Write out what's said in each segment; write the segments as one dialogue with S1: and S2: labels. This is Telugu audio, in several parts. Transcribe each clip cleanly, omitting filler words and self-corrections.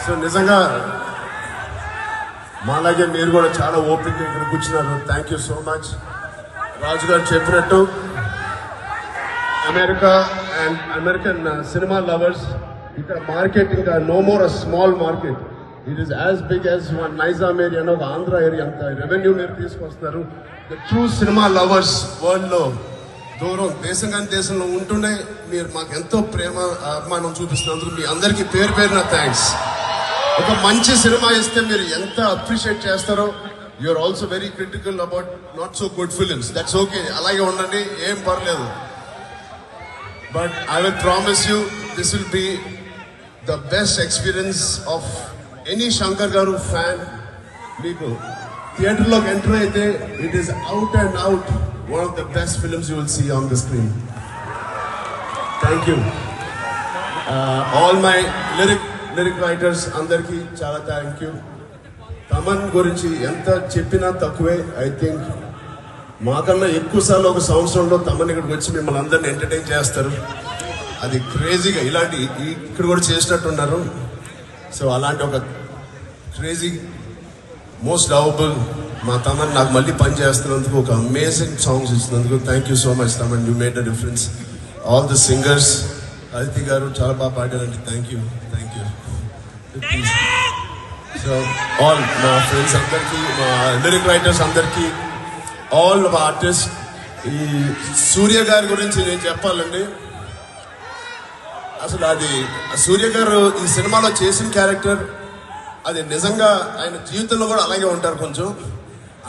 S1: సో నిజంగా మాలాగే మీరు కూడా చాలా ఓపిక ఇక్కడ కూర్చున్నారు. Thank you so much. Raju గారు చెప్పినట్టు America and American cinema lovers ఇక్కడ మార్కెట్ ఇంకా no more a small market, it is as big as one Nizam area అని ఒక ఆంధ్ర ఏరియా అంత రెవెన్యూ మీరు తీసుకొస్తారు. The true cinema lovers world లో దూరం దేశం కానీ దేశంలో ఉంటూనే మీరు మాకు ఎంతో ప్రేమ అభిమానం చూపిస్తున్నందుకు మీ అందరికీ పేరు పేరున థ్యాంక్స్. ఒక మంచి సినిమా ఇస్తే మీరు ఎంత అప్రిషియేట్ చేస్తారో. You're also very critical about not so good films. That's okay, అలాగే ఉండండి, ఏం పర్లేదు. But I will promise you this will be the best experience of any Shankar garu fan. మీకు థియేటర్లోకి ఎంటర్ అయితే it is out and out one of the best films you will see on the screen. Thank you. All my lyric writers andarki chala thank you. Taman gurinchi enta cheppina takkuve. I think maakanna ekku saarlu oka samvasaramlo Taman ikkadiki vachi mimmalni andarni entertain chestaru. Adi crazy ga ilanti ikkada kuda chesinattu unnaru. So alanti oka crazy most lovable మా తమన్ నాకు మళ్ళీ పని చేస్తున్నందుకు, ఒక అమేజింగ్ సాంగ్స్ ఇచ్చినందుకు thank you so much Thaman. You made a difference. All the singers, Aditi గారు చాలా బాగా పాడారండి. Thank you. సో ఆల్ మా ఫ్రెండ్స్ అందరికీ, మా లిరిక్ రైటర్స్ అందరికీ, ఆల్ ఆర్టిస్ట్. ఈ సూర్య గారి గురించి నేను చెప్పాలండి. అసలు అది సూర్య గారు ఈ సినిమాలో చేసిన క్యారెక్టర్ అది నిజంగా ఆయన జీవితంలో కూడా అలాగే ఉంటారు. కొంచెం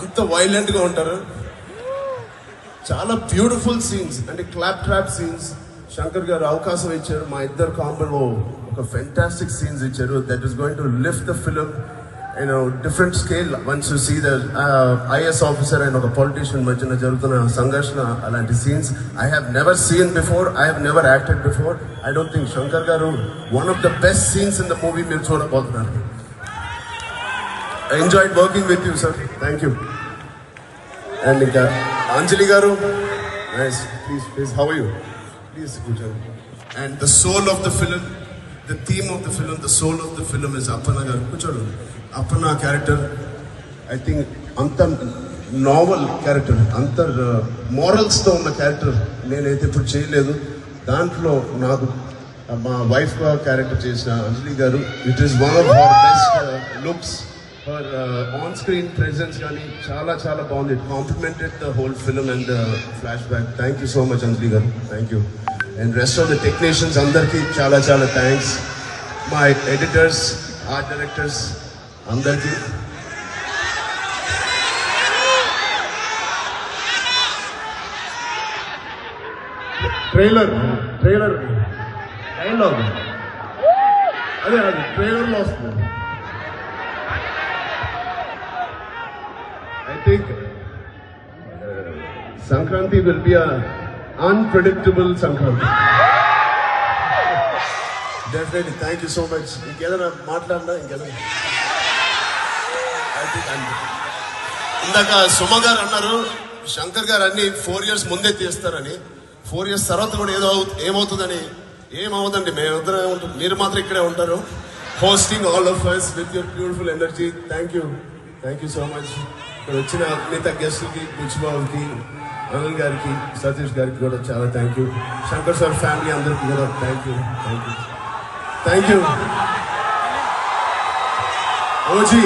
S1: అంత వైలెంట్గా ఉంటారు. చాలా బ్యూటిఫుల్ సీన్స్ అంటే క్లాప్ ట్రాప్ సీన్స్ శంకర్ గారు అవకాశం ఇచ్చారు. మా ఇద్దరు కాంబోలో ఒక ఫెంటాస్టిక్ సీన్స్ ఇచ్చారు. That is going to lift the film in different scale. Once you see the IAS officer and ఒక పొలిటీషియన్ మధ్యన జరుగుతున్న సంఘర్షణ, అలాంటి scenes I have never seen before. I have never acted before. I don't think Shankar గారు one of the best scenes in the movie మీరు చూడబోతున్నారు. I enjoyed working with you, sir. Thank you. And Anjali garu, nice. Please, how are you? Please, Kujan. And the soul of the film, the theme of the film, the soul of the film is Appana garu. Kuchadu. Appana character, I think, anta novel character, anta morals to unna character. Nenaithe ippudu cheyaledu. Dantlo naaku మా వైఫ్ క్యారెక్టర్ చేసిన అంజలి గారు, it is one of our best looks. For on screen presence కానీ చాలా చాలా బాగుంది. It complemented the whole film and flashback. Thank you so much Anjali గారు. Thank you. And rest of the technicians అందరికీ చాలా చాలా థ్యాంక్స్. మా ఎడిటర్స్, ఆర్ట్ డైరెక్టర్స్ అందరికీ. ట్రైలర్ డైలాగ్ అదే అది ట్రైలర్లో వస్తుంది. I think Sankranti will be an unpredictable Sankranti. Definitely. Thank you so much. ఇంకేదైనా మాట్లాడినా ఇంకేదైనా ఇందాక సుమ గారు అన్నారు శంకర్ గారు అన్ని 4 years ముందే తీస్తారని. 4 years తర్వాత కూడా ఏమవుతుందని. ఏమవుతుందండి, మేమిద్దరం ఏముంటాం, మీరు మాత్రం ఇక్కడే ఉంటారు. Hosting all of us with your beautiful energy. Thank you so much. ఇక్కడ వచ్చిన మిగతా గెస్ట్లకి, బుచ్చిబాబుకి, అనిల్ గారికి, సతీష్ గారికి కూడా చాలా thank you. Shankar sir family అందరికీ కూడా థ్యాంక్ యూ. ఓజీ,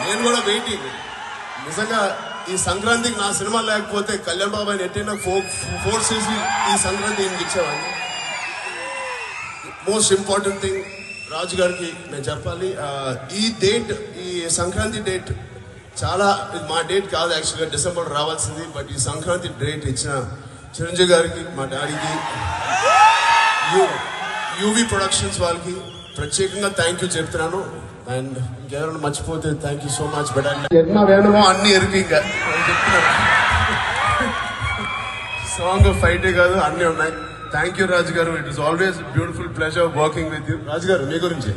S1: నేను కూడా వెయిటింగ్. నిజంగా ఈ సంక్రాంతికి నా సినిమా లేకపోతే కళ్యాణ్ బాబాయ్ ఎట్టైనా ఫోర్స్ చేసి ఈ సంక్రాంతి ఈయనకి ఇచ్చేవాడిని. మోస్ట్ ఇంపార్టెంట్ థింగ్ రాజు గారికి నేను చెప్పాలి, ఈ సంక్రాంతి డేట్ చాలా మా డేట్ కాదు, యాక్చువల్గా డిసెంబర్ రావాల్సింది. బట్ ఈ సంక్రాంతి డేట్ ఇచ్చిన చిరంజీవి గారికి, మా డాడీకి, యూవి ప్రొడక్షన్స్ వాళ్ళకి ప్రత్యేకంగా థ్యాంక్ యూ చెప్తున్నాను. అండ్ ఇంకెవరైనా మర్చిపోతే thank you so much. But ఎన్న వేణమో అన్ని ఎరుకు ఇంకా చెప్తున్నాను. సాంగ్ ఫైటే కాదు, అన్నీ ఉన్నాయి. థ్యాంక్ యూ రాజు గారు. It is always beautiful pleasure working with you. Raju గారు మీ గురించి